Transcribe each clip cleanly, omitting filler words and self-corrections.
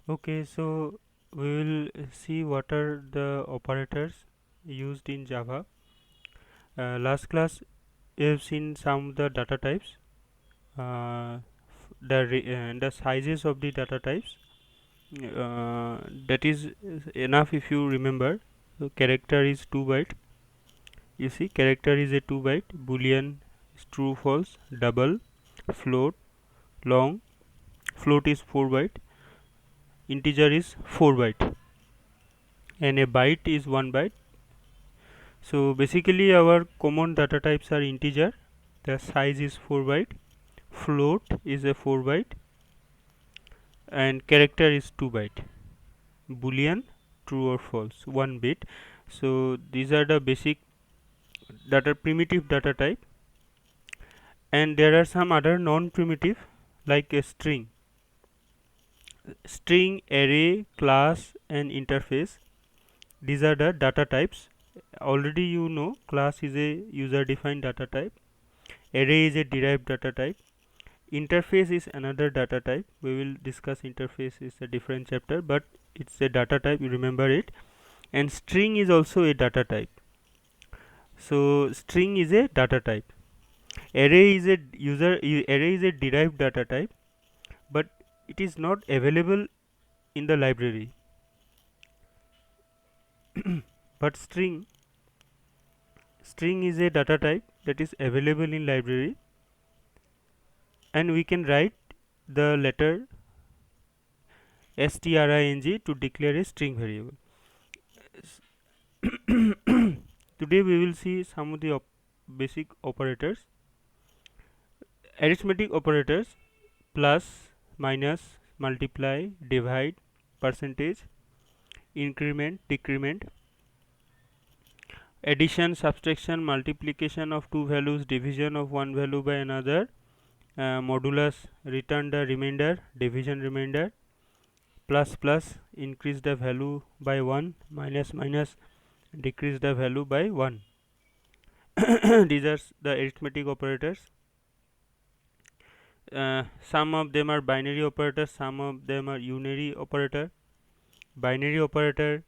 Okay, so we will see what are the operators used in Java. Last class we have seen some of the data types, the sizes of the data types. That is enough if you remember. So character is 2 byte. You see, character is a 2 byte. Boolean is true, false. Double, float, long. Float is 4 byte. Integer is 4 byte, and a byte is 1 byte. So basically our common data types are integer, the size is 4 byte, float is a 4 byte, and character is 2 byte, boolean true or false 1 bit. So these are the basic data primitive data type, and there are some other non primitive like a string, array, class, and interface. These are the data types. Already you know class is a user defined data type, array is a derived data type, interface is another data type. We will discuss interface is a different chapter, but it's a data type, you remember it. And string is also a data type. So string is a data type. Array is a derived data type, but it is not available in the library. But string is a data type that is available in library, and we can write the letter string to declare a string variable. Today we will see some of the basic operators. Arithmetic operators: plus, minus, multiply, divide, percentage, increment, decrement, addition, subtraction, multiplication of two values, division of one value by another, modulus, return the remainder, division remainder, plus plus, increase the value by 1, minus minus, decrease the value by 1. These are the arithmetic operators. Some of them are binary operators, some of them are unary operator. Binary operator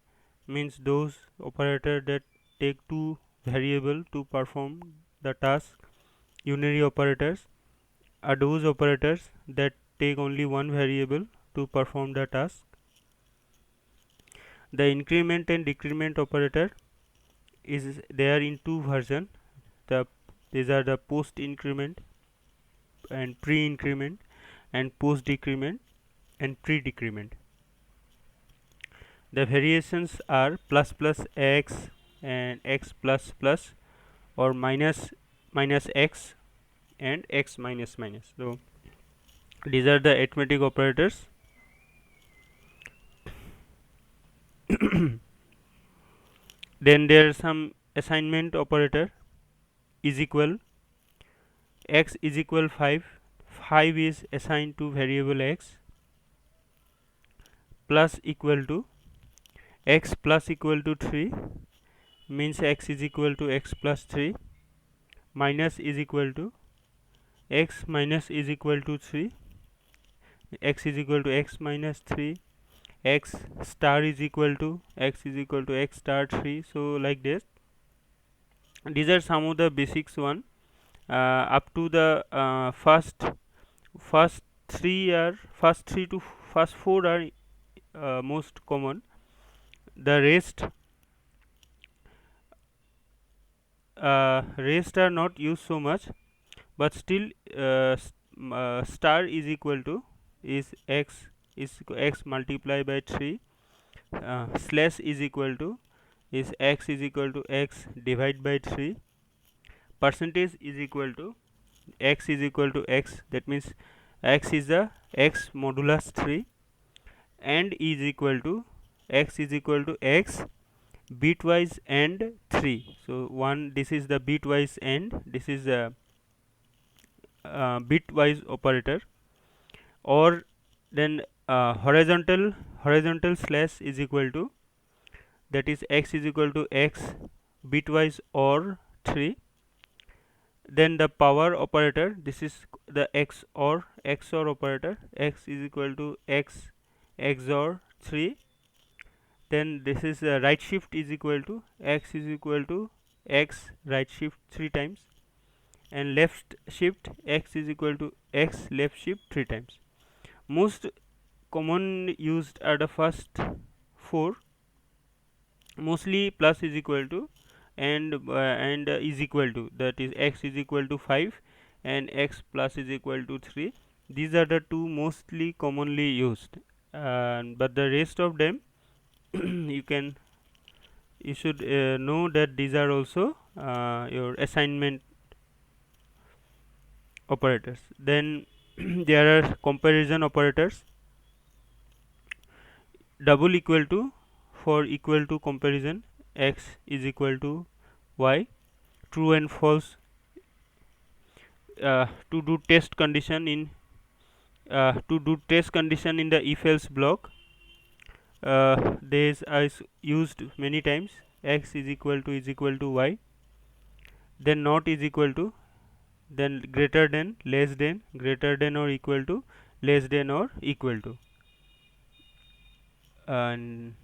means those operator that take two variable to perform the task. Unary operators are those operators that take only one variable to perform the task. The increment and decrement operator is there in two version. These are the post increment and pre increment, and post decrement and pre decrement. The variations are plus plus x and x plus plus, or minus minus x and x minus minus. So these are the arithmetic operators. Then there are some assignment operator. Is equal, x is equal 5, 5 is assigned to variable x. Plus equal to, x plus equal to 3 means x is equal to x plus 3. Minus is equal to, x minus is equal to 3, x is equal to x minus 3, x star is equal to, x is equal to x star 3. So like this, these are some of the basics one. Up to the first first 3 to first 4 are most common. The rest are not used so much, but still star is equal to is x multiplied by 3. Slash is equal to is x is equal to x divided by 3. Percentage is equal to x is equal to x, that means x is the x modulus 3, and is equal to x is equal to x bitwise and 3. So one, this is the bitwise and this is the bitwise operator. Or then horizontal slash is equal to, that is x is equal to x bitwise or 3. Then the power operator, this is the XOR operator, x is equal to x XOR 3. Then this is right shift is equal to x is equal to x right shift 3 times, and left shift x is equal to x left shift 3 times. Most common used are the first 4, mostly plus is equal to and is equal to, that is x is equal to 5 and x plus is equal to 3. These are the two mostly commonly used, but the rest of them you should know that these are also your assignment operators. Then there are comparison operators. Double equal to, for equal to comparison, x is equal to y. True and false to do test condition in the if else block. This is used many times. X is equal to y, then not is equal to, then greater than, less than, greater than or equal to, less than or equal to, and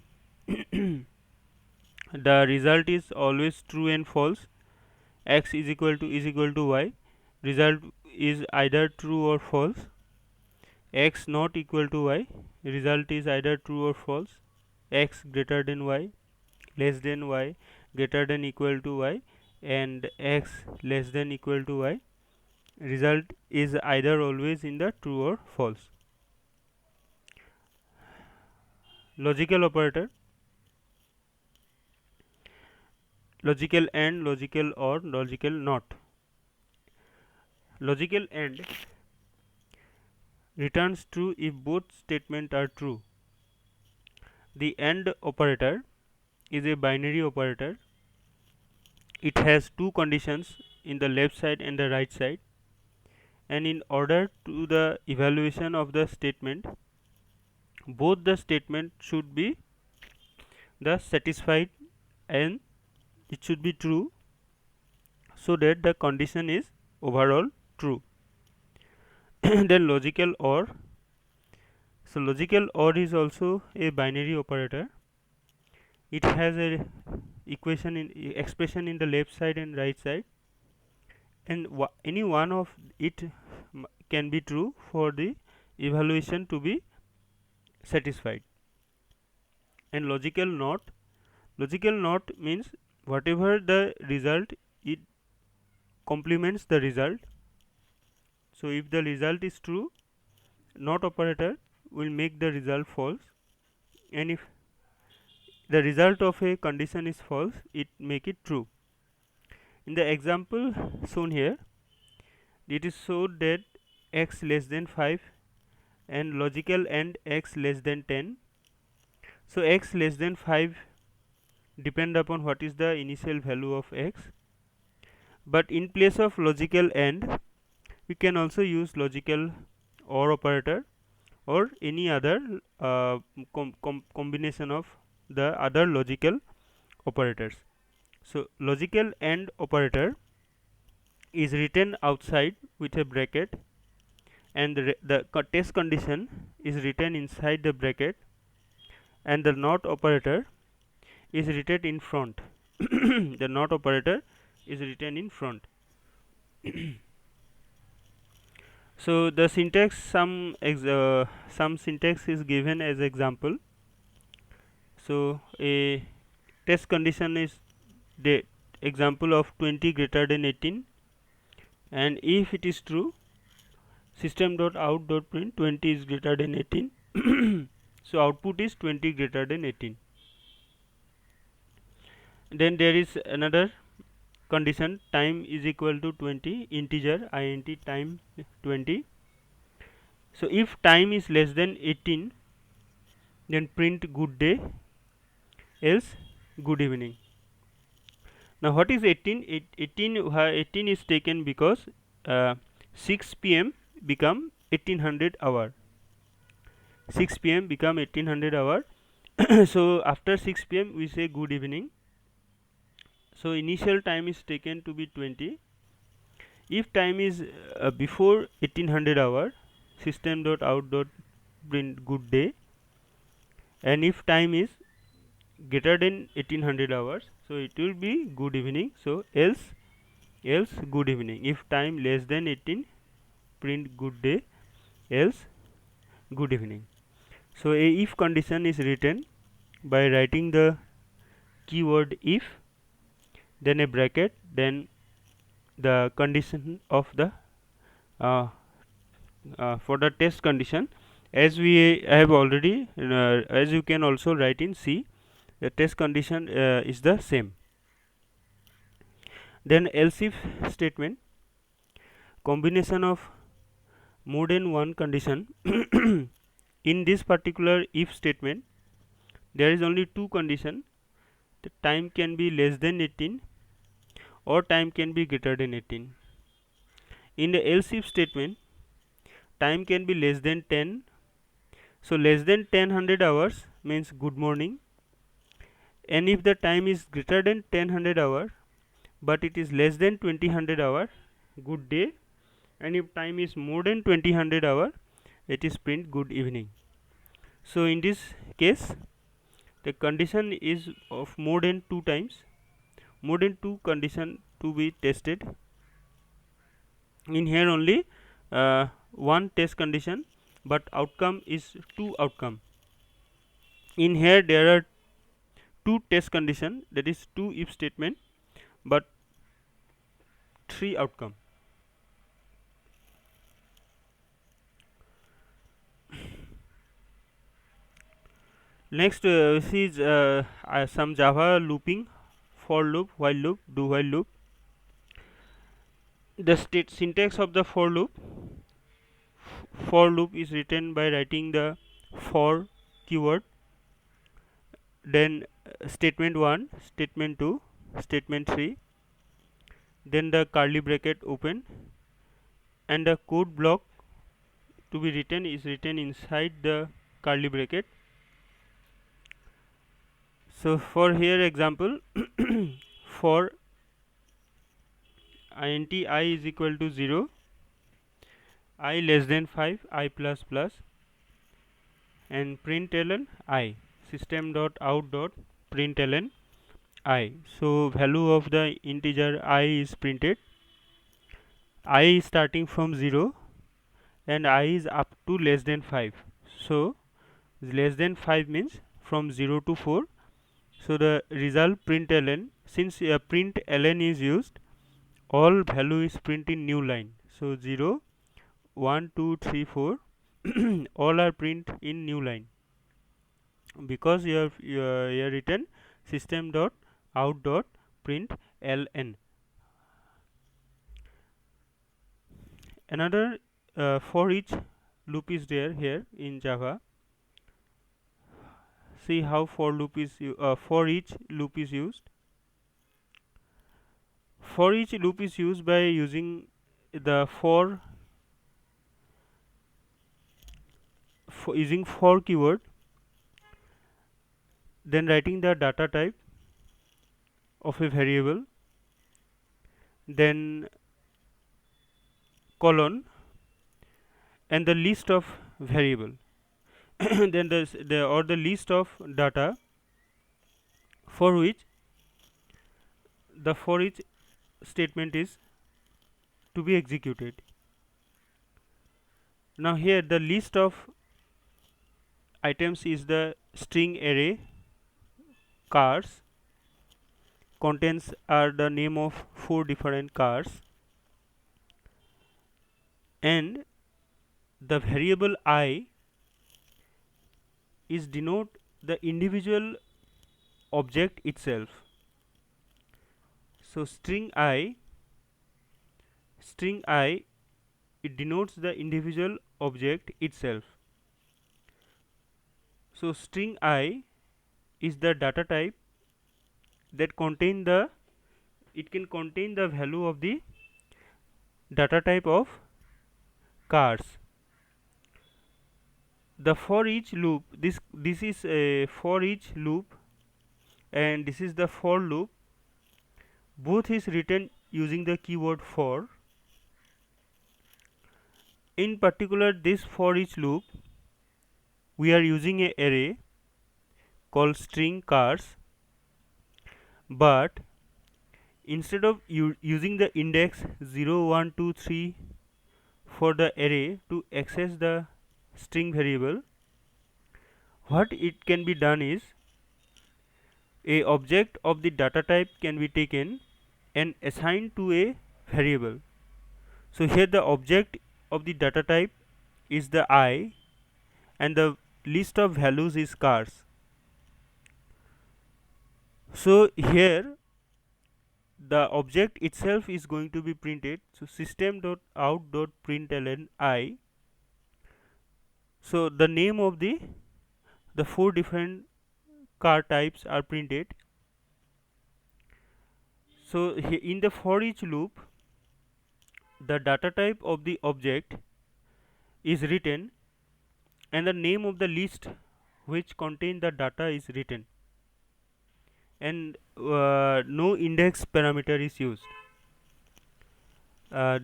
the result is always true and false. X is equal to y, result is either true or false. X not equal to y, result is either true or false. X greater than y, less than y, greater than equal to y, and x less than equal to y, result is either always in the true or false. Logical operator, logical AND, logical OR, logical NOT. Logical AND returns true if both statements are true. The AND operator is a binary operator. It has two conditions in the left side and the right side, and in order to the evaluation of the statement, both the statement should be the satisfied and it should be true, so that the condition is overall true. Then logical OR. So logical OR is also a binary operator. It has a expression in the left side and right side, and any one of it can be true for the evaluation to be satisfied. And logical NOT means whatever the result, it complements the result. So if the result is true, NOT operator will make the result false, and if the result of a condition is false, it make it true. In the example shown here, it is showed that x less than 5 and logical AND x less than 10. So x less than 5 depend upon what is the initial value of x, but in place of logical AND we can also use logical OR operator or any other combination of the other logical operators. So logical AND operator is written outside with a bracket, and the test condition is written inside the bracket, and the NOT operator is written in front. The NOT operator is written in front. So the syntax, some syntax is given as example. So a test condition is the example of 20 greater than 18, and if it is true, system.out.print 20 is greater than 18. So output is 20 greater than 18. Then there is another condition, time is equal to 20, integer int time 20. So if time is less than 18, then print good day, else good evening. Now what is 18? 18 is taken because 6 p.m. become 1800 hour. 6 p.m. become 1800 hour. So after 6 p.m. we say good evening. So initial time is taken to be 20. If time is before 1800 hour, system.out.print good day. and if time is greater than 1800 hours, so it will be good evening. So else good evening. If time less than 18, print good day, else good evening. So a if condition is written by writing the keyword if, then a bracket, then the condition of the uh, for the test condition, as we have already as you can also write in C, the test condition is the same. Then else if statement, combination of more than one condition. In this particular if statement, there is only two condition. The time can be less than 18 or time can be greater than 18. In the else if statement, time can be less than 10. So less than 1000 hours means good morning, and if the time is greater than 1000 hour but it is less than 2000 hour, good day, and if time is more than 2000 hour, it is print good evening. So in this case, the condition is of more than two times, more than two condition to be tested. In here only one test condition, but outcome is two outcome. In here there are two test condition, that is two if statement, but three outcome. Next see some Java looping, for loop, while loop, do while loop. The state syntax of the for loop is written by writing the for keyword, then statement 1, statement 2, statement 3, then the curly bracket open, and the code block to be written is written inside the curly bracket. So for here example, for int I is equal to 0, I less than 5, I plus plus, and println I, system dot out dot println I. So value of the integer I is printed. I is starting from 0 and I is up to less than 5. So less than 5 means from 0 to 4. So the result println, since println is used, all value is print in new line. So 0, 1, 2, 3, 4 all are print in new line, because you have written system dot out dot print ln. Another for each loop is there here in Java. See how for each loop is used. For each loop is used by using the using for keyword, then writing the data type of a variable, then colon, and the list of variable then the list of data for which the for each statement is to be executed. Now here the list of items is the string array cars, contents are the name of 4 different cars, and the variable I is denote the individual object itself. So string I it denotes the individual object itself. So string I is the data type that contain the, it can contain the value of the data type of cars. The for each loop, this is a for each loop and this is the for loop, both is written using the keyword for. In particular this for each loop we are using a array, called string cars, but instead of using the index 0 1 2 3 for the array to access the string variable, what it can be done is a object of the data type can be taken and assigned to a variable. So here the object of the data type is the I and the list of values is cars. So here the object itself is going to be printed. So system.out.println I. So the name of the four different car types are printed. So in the for each loop, the data type of the object is written and the name of the list which contain the data is written, and no index parameter is used.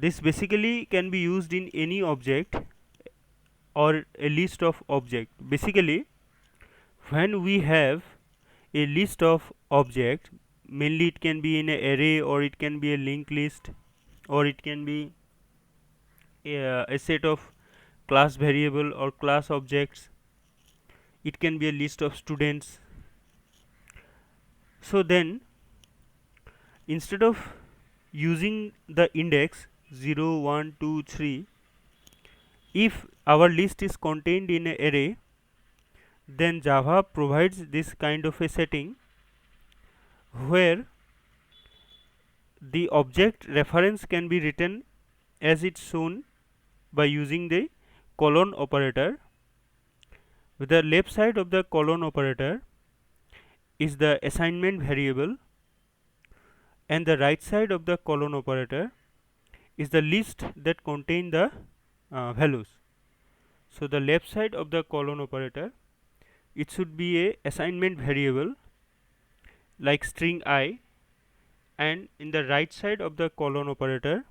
This basically can be used in any object or a list of object. Basically, when we have a list of objects, mainly it can be in an array or it can be a linked list or it can be a set of class variable or class objects, it can be a list of students. So then instead of using the index 0 1 2 3, if our list is contained in an array, then Java provides this kind of a setting where the object reference can be written as it's shown by using the colon operator. With the left side of the colon operator is the assignment variable and the right side of the colon operator is the list that contain the values. So the left side of the colon operator, it should be a assignment variable like string I, and in the right side of the colon operator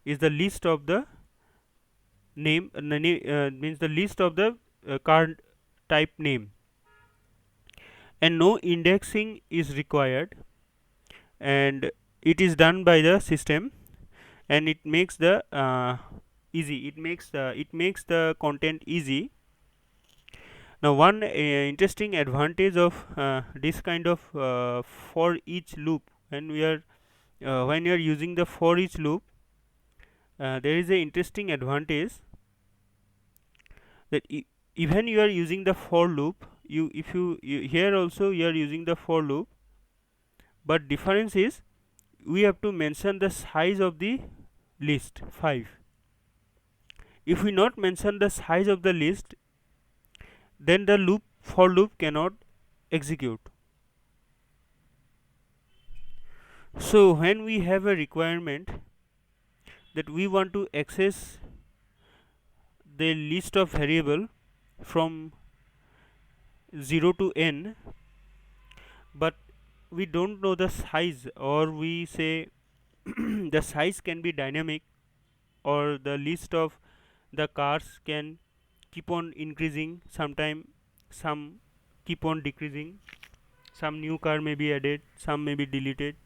is the list of the name, means the list of the car type name, and no indexing is required, and it is done by the system, and it makes the easy, it makes the content easy. Now one interesting advantage of this kind of for each loop, when we are when you are using the for each loop, there is a interesting advantage that even you are using the for loop, if you here also you are using the for loop, but difference is we have to mention the size of the list 5. If we not mention the size of the list, then the for loop cannot execute. So when we have a requirement that we want to access the list of variable from 0 to n, but we don't know the size, or we say the size can be dynamic, or the list of the cars can keep on increasing, sometime some keep on decreasing, some new car may be added, some may be deleted,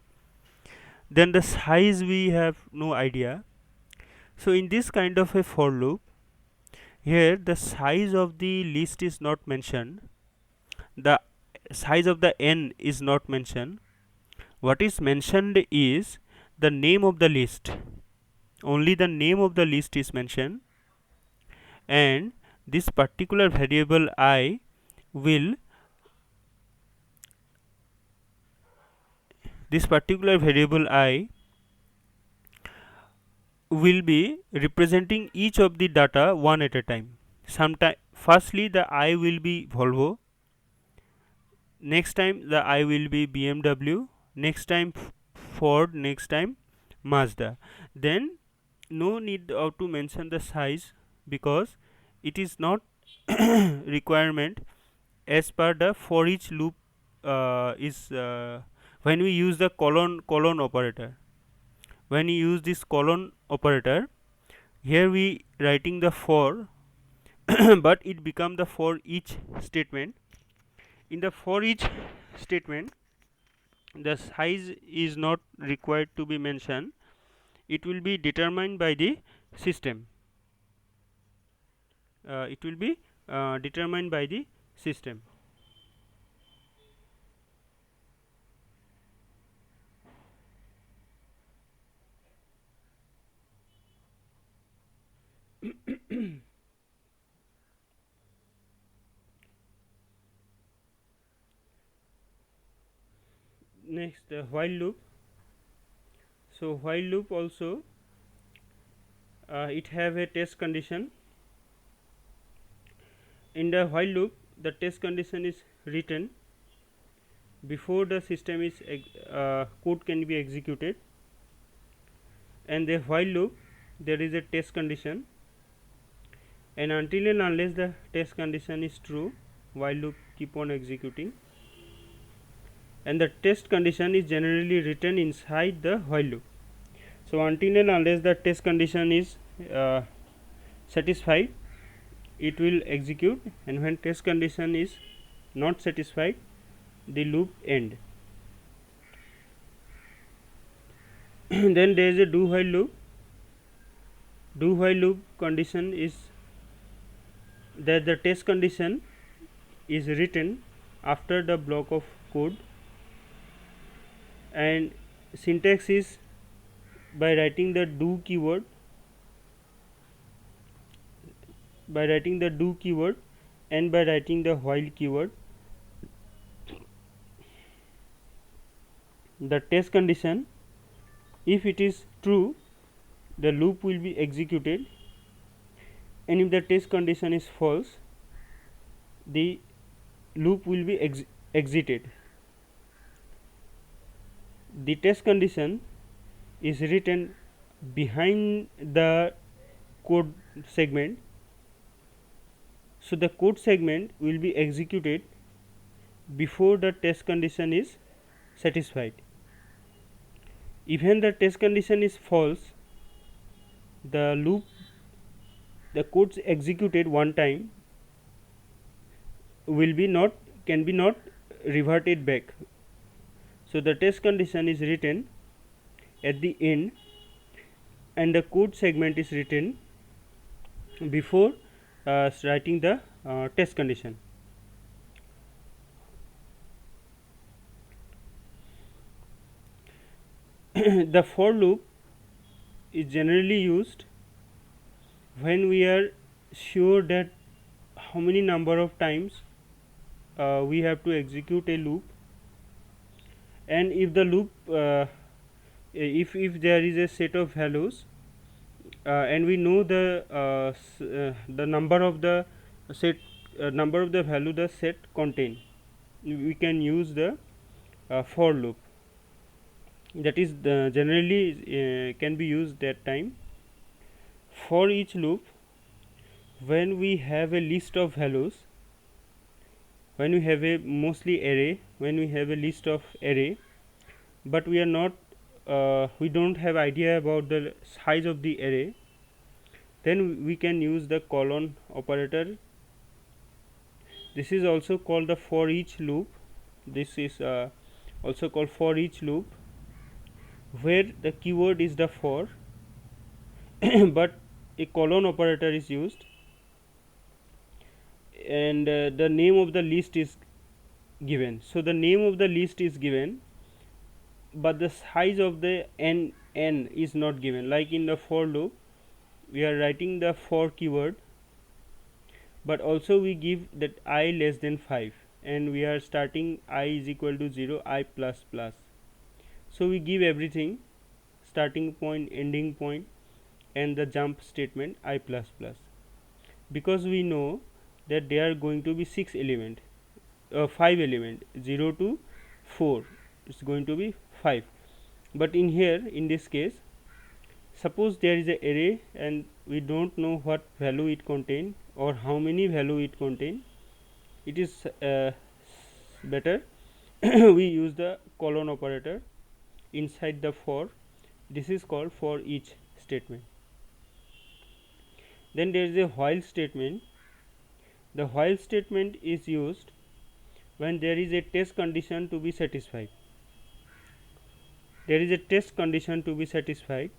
then the size we have no idea. So in this kind of a for loop, here the size of the list is not mentioned, the size of the n is not mentioned. What is mentioned is the name of the list, only the name of the list is mentioned, and this particular variable I will be representing each of the data one at a time. Sometime firstly the I will be Volvo, next time the I will be BMW, next time Ford, next time Mazda. Then no need to mention the size, because it is not requirement as per the for each loop is when we use the colon operator. When you use this colon operator, here we writing the for but it become the for each statement, In the for each statement, the size is not required to be mentioned, it will be determined by the system. It will be determined by the system. Next, while loop. So while loop also it have a test condition. In the while loop, the test condition is written before the system is code can be executed, and the while loop there is a test condition, and until and unless the test condition is true, while loop keep on executing, and the test condition is generally written inside the while loop. So until and unless the test condition is satisfied, it will execute, and when test condition is not satisfied, the loop end. Then there is a do while loop. Do while loop condition is that the test condition is written after the block of code, and syntax is by writing the do keyword, and by writing the while keyword. The test condition, if it is true, the loop will be executed, and if the test condition is false, the loop will be exited. The test condition is written behind the code segment, so the code segment will be executed before the test condition is satisfied. Even the test condition is false, the code executed one time can be not reverted back. So the test condition is written at the end, and the code segment is written before writing the test condition. The for loop is generally used when we are sure that how many number of times we have to execute a loop, and if the loop if there is a set of values, and we know the number of the set number of the value the set contain, we can use the for loop. That is generally can be used that time. For each loop, when we have a list of values, when we have a mostly array, when we have a list of array, but we are not we don't have idea about the size of the array, then we can use the colon operator. This is also called the for each loop. This is also called for each loop, where the keyword is the for but a colon operator is used, and the name of the list is given. So the name of the list is given, but the size of the n is not given. Like in the for loop, we are writing the for keyword, but also we give that I less than 5, and we are starting I is equal to 0, I plus plus. So we give everything, starting point, ending point, and the jump statement I plus plus, because we know that there are going to be 6 element 5 element, 0 to 4, it's going to be 5. But in here, in this case, suppose there is a array and we don't know what value it contain or how many value it contain, it is better we use the colon operator inside the for. This is called for each statement. Then there is a while statement. The while statement is used when there is a test condition to be satisfied. There is a test condition to be satisfied,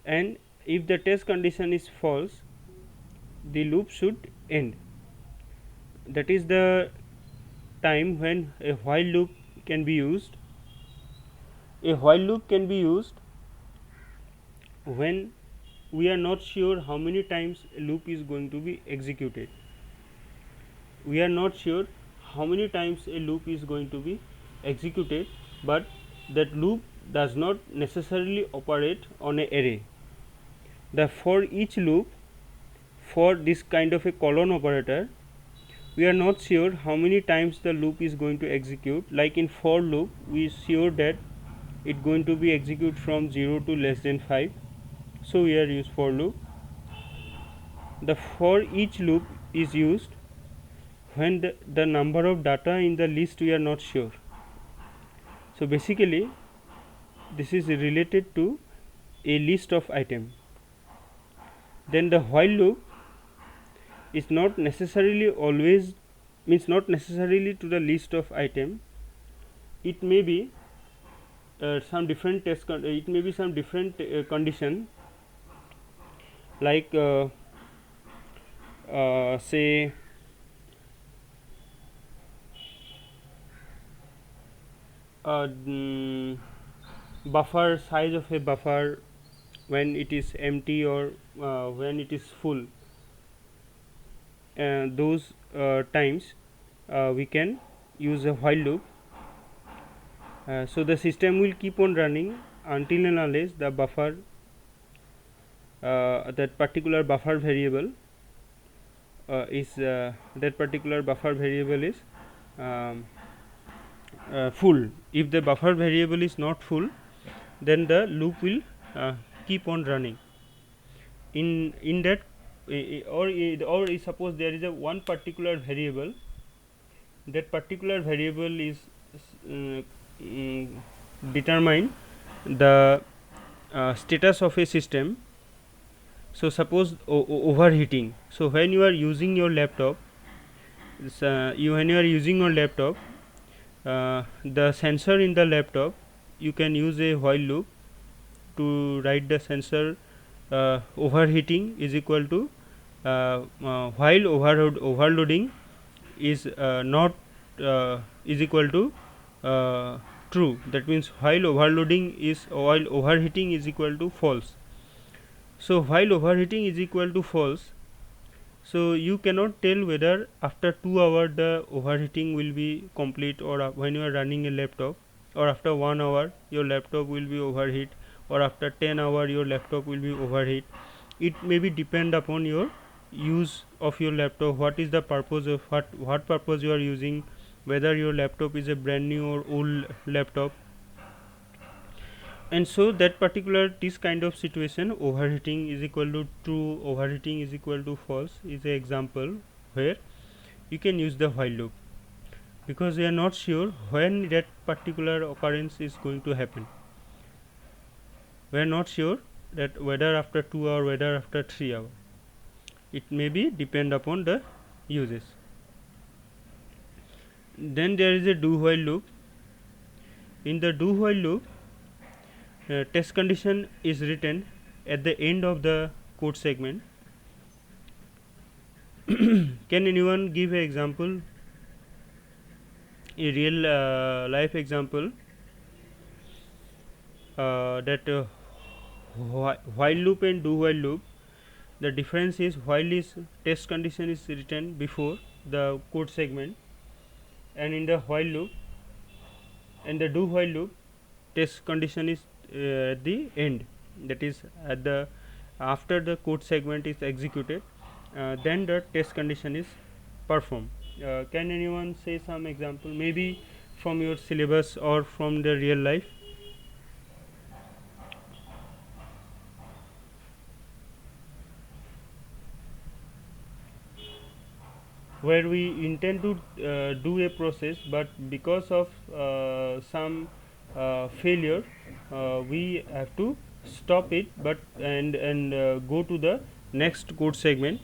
and if the test condition is false, the loop should end. That is the time when a while loop can be used. A while loop can be used when we are not sure how many times a loop is going to be executed. We are not sure how many times a loop is going to be executed, but that loop does not necessarily operate on an array. For each loop, for this kind of a colon operator, we are not sure how many times the loop is going to execute. Like in for loop, we sure that it going to be execute from 0 to less than 5, so we are use for loop. The for each loop is used when the number of data in the list we are not sure. So basically this is related to a list of item. Then the while loop is not necessarily always, means not necessarily to the list of item. It may be some different test it may be some different condition, like say buffer size of a buffer when it is empty or when it is full. Those times we can use a while loop. So the system will keep on running until and unless the buffer that particular buffer variable is full. If the buffer variable is not full, then the loop will keep on running. In that or suppose there is a one particular variable, that particular variable is determine the status of a system. So suppose overheating. So when you are using your laptop, when you are using your laptop, the sensor in the laptop, you can use a while loop to write the sensor overheating is equal to while overloading is not is equal to true. That means while overheating is equal to false. So while overheating is equal to false, so you cannot tell whether after 2 hours the overheating will be complete, or when you are running a laptop, or after 1 hour your laptop will be overheat, or after 10 hours your laptop will be overheat. It may be depend upon your use of your laptop, what is the purpose of what purpose you are using, whether your laptop is a brand new or old laptop. And so that particular this kind of situation, overheating is equal to true, overheating is equal to false, is an example where you can use the while loop, because we are not sure when that particular occurrence is going to happen. We are not sure that whether after 2 hours, whether after 3 hours. It may be depend upon the uses. Then there is a do while loop. In the do while loop, test condition is written at the end of the code segment. Can anyone give an example, a real life example that while loop and do while loop, the difference is while is test condition is written before the code segment, and in the while loop and the do while loop, test condition is at the end, that is at the after the code segment is executed, then the test condition is performed. Can anyone say some example, maybe from your syllabus or from the real life? Where we intend to do a process, but because of some failure, we have to stop it, but and go to the next code segment.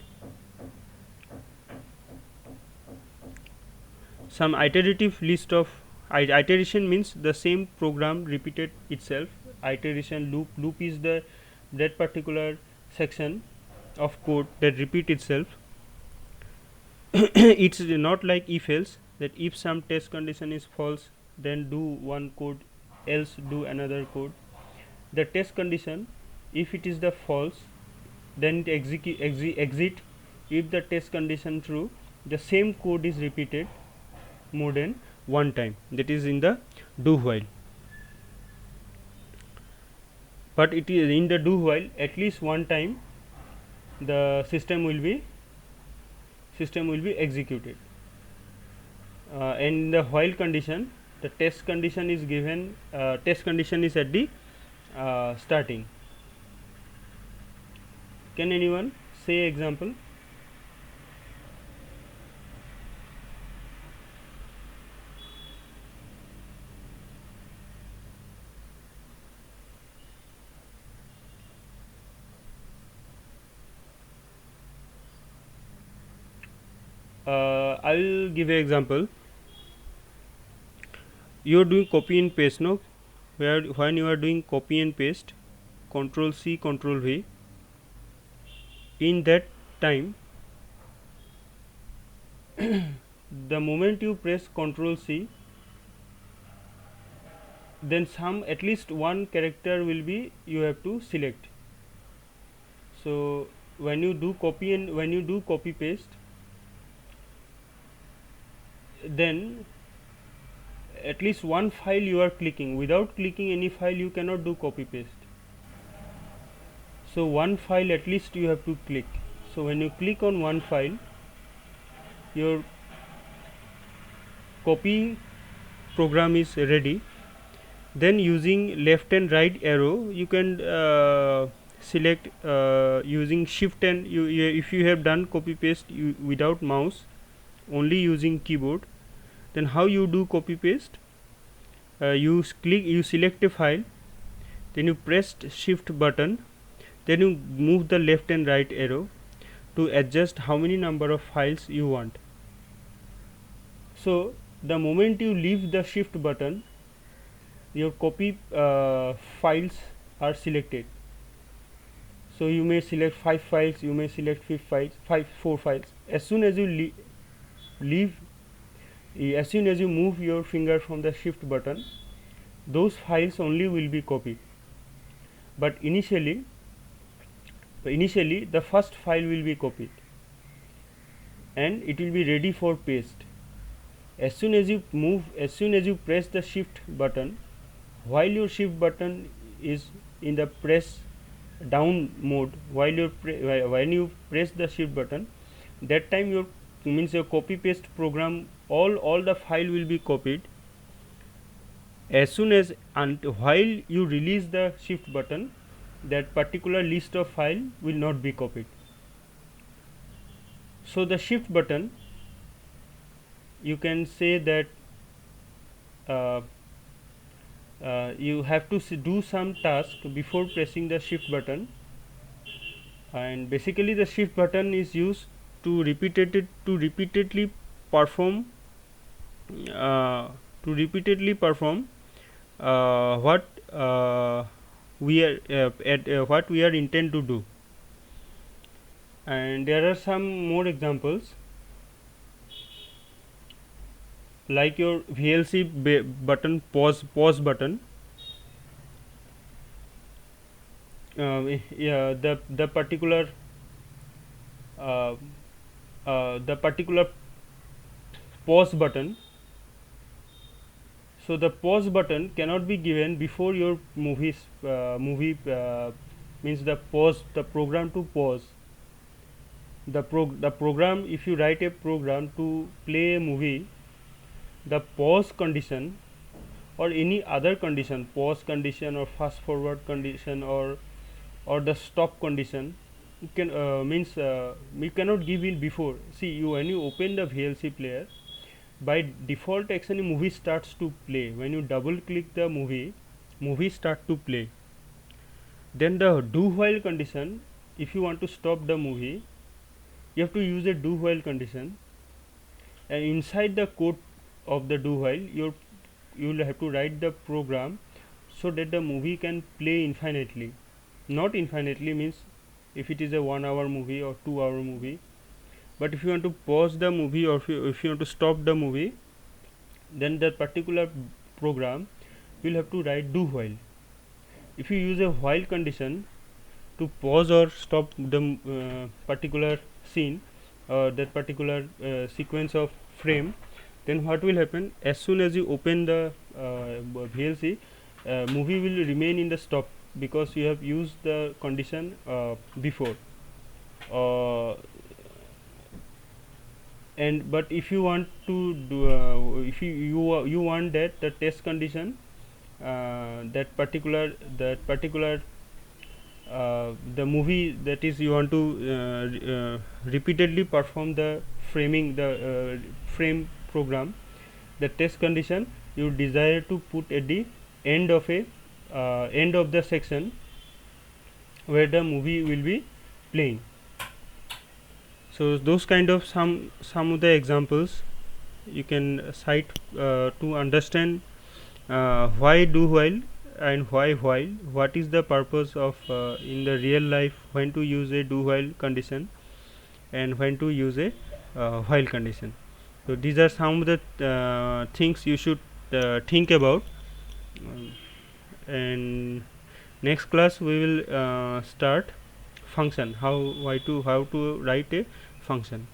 some iterative list of iteration means the same program repeated itself. Iteration loop is the that particular section of code that repeat itself. It's not like if else, that if some test condition is false, then do one code, else do another code. The test condition, if it is the false, then it exit. If the test condition true, the same code is repeated more than one time, that is in the do while. But it is in the do while, at least one time the system will be executed. In the while condition, the test condition is given, test condition is at the starting. Can anyone say example? I will give an example. You are doing copy and paste, no? Where when you are doing copy and paste, Control C, Control V. In that time, the moment you press Control C, then some at least one character will be you have to select. So when you do copy and when you do copy paste, then at least one file you are clicking. Without clicking any file, you cannot do copy paste. So one file at least you have to click. So when you click on one file, your copy program is ready. Then using left and right arrow, you can select using shift and if you have done copy paste without mouse, only using keyboard, then how you do copy paste? You select a file, then you press shift button, then you move the left and right arrow to adjust how many number of files you want. So the moment you leave the shift button, your copy files are selected. So you may select 5 files, you may select 4 files. As soon as you as soon as you move your finger from the shift button, those files only will be copied. But initially the first file will be copied and it will be ready for paste. As soon as you press the shift button, while your shift button is in the press down mode, while you press the shift button, that time your copy paste program, all the file will be copied. As soon as while you release the shift button, that particular list of file will not be copied. So the shift button, you can say that you have to do some task before pressing the shift button, and basically the shift button is used to repeatedly perform what we are intend to do. And there are some more examples, like your VLC button, pause button. Yeah, the particular pause button. So the pause button cannot be given before your movie means the program to pause. The program, if you write a program to play a movie, the pause condition or any other condition, pause condition or fast forward condition or the stop condition, you can we cannot give it before. See, when you open the VLC player, by default actually movie starts to play. When you double click the movie start to play. Then the do while condition, if you want to stop the movie, you have to use a do while condition, and inside the code of the do while, you will have to write the program so that the movie can play infinitely. Not infinitely means if it is a 1 hour movie or 2 hour movie, but if you want to pause the movie, or if you want to stop the movie, then that particular program will have to write do while. If you use a while condition to pause or stop the particular scene or that particular sequence of frame, then what will happen, as soon as you open the VLC, movie will remain in the stop because you have used the condition before. And but if you want to do if you want that the test condition, that particular the movie, that is you want to repeatedly perform the framing, the frame program, the test condition you desire to put at the end of a end of the section where the movie will be playing. So those kind of some of the examples you can cite to understand why do while and why while, what is the purpose of in the real life when to use a do while condition and when to use a while condition. So these are some of the things you should think about. And next class we will start function, how to write a function.